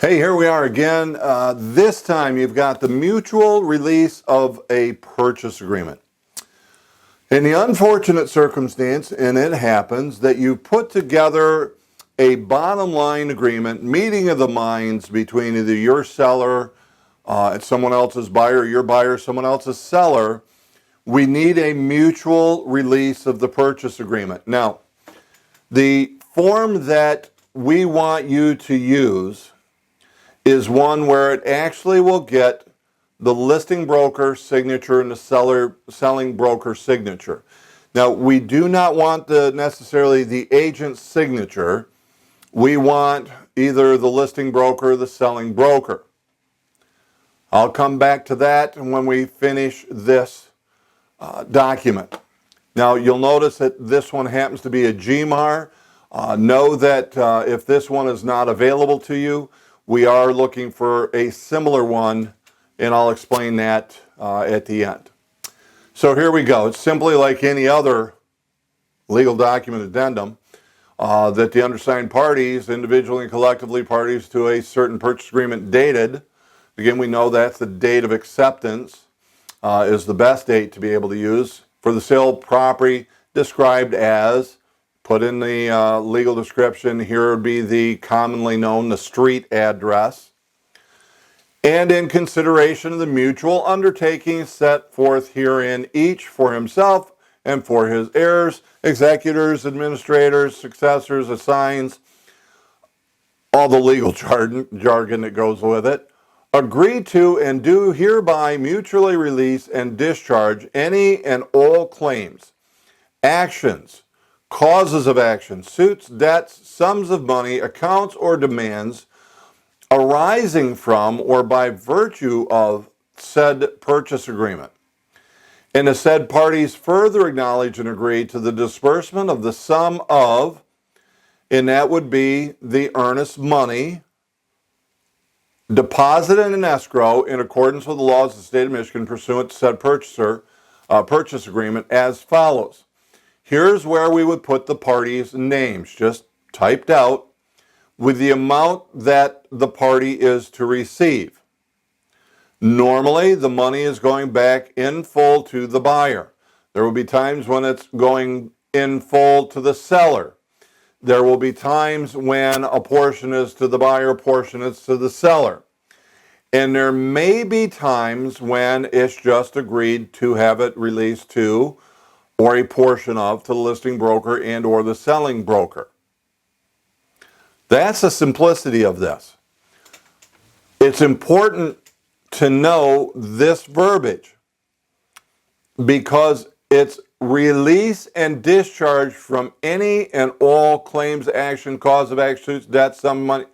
Hey, here we are again. This time you've got the mutual release of a purchase agreement. In the unfortunate circumstance, and it happens, that you put together a bottom line agreement, meeting of the minds between either your seller and someone else's buyer, or your buyer, someone else's seller. We need a mutual release of the purchase agreement. Now, the form that we want you to use is one where it actually will get the listing broker signature and the selling broker signature. Now, we do not want necessarily the agent's signature. We want either the listing broker or the selling broker. I'll come back to that when we finish this document. Now, you'll notice that this one happens to be a GMAR. Know that if this one is not available to you, we are looking for a similar one, and I'll explain that at the end. So here we go. It's simply like any other legal document addendum that the undersigned parties, individually and collectively parties to a certain purchase agreement dated. Again, we know that's the date of acceptance is the best date to be able to use for the sale of property described as, put in the legal description, here would be the commonly known, the street address. And in consideration of the mutual undertaking set forth herein, each for himself and for his heirs, executors, administrators, successors, assigns, all the legal jargon that goes with it, agree to and do hereby mutually release and discharge any and all claims, actions, causes of action, suits, debts, sums of money, accounts, or demands arising from or by virtue of said purchase agreement. And the said parties further acknowledge and agree to the disbursement of the sum of, and that would be the earnest money, deposited in an escrow in accordance with the laws of the state of Michigan pursuant to said purchase agreement as follows. Here's where we would put the parties' names, just typed out, with the amount that the party is to receive. Normally, the money is going back in full to the buyer. There will be times when it's going in full to the seller. There will be times when a portion is to the buyer, a portion is to the seller. And there may be times when it's just agreed to have it released to, or a portion of, to the listing broker and or the selling broker. That's the simplicity of this. It's important to know this verbiage because it's release and discharge from any and all claims, action, cause of action, suits, debt, sum of money.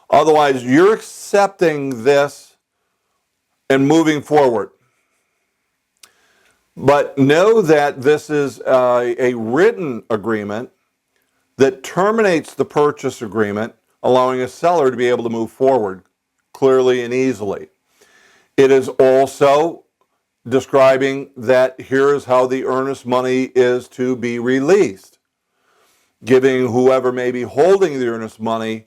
Otherwise, you're accepting this and moving forward. But know that this is a written agreement that terminates the purchase agreement, allowing a seller to be able to move forward clearly and easily. It is also describing that here is how the earnest money is to be released, giving whoever may be holding the earnest money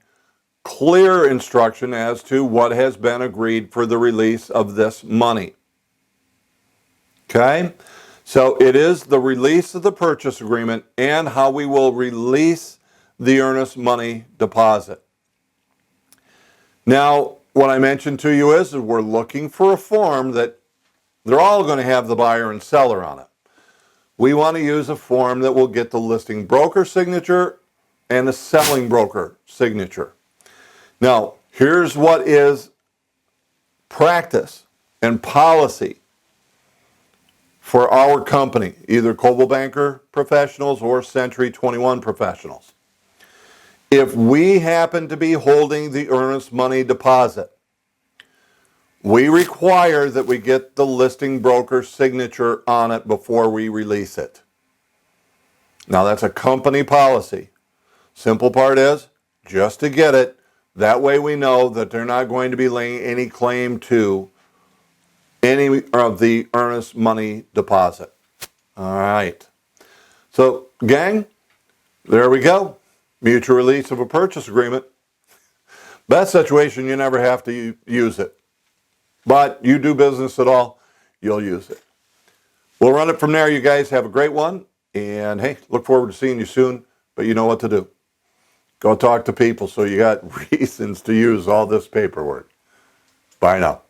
clear instruction as to what has been agreed for the release of this money. Okay? So it is the release of the purchase agreement and how we will release the earnest money deposit. Now, what I mentioned to you is that we're looking for a form that they're all going to have the buyer and seller on it. We want to use a form that will get the listing broker signature and the selling broker signature. Now, here's what is practice and policy for our company, either Coldwell Banker Professionals or Century 21 Professionals. If we happen to be holding the earnest money deposit, we require that we get the listing broker signature on it before we release it. Now, that's a company policy. Simple part is just to get it. That way we know that they're not going to be laying any claim to any of the earnest money deposit. All right. So, gang, there we go. Mutual release of a purchase agreement. Best situation, you never have to use it. But you do business at all, you'll use it. We'll run it from there. You guys have a great one. And hey, look forward to seeing you soon. But you know what to do. Go talk to people so you got reasons to use all this paperwork. Bye now.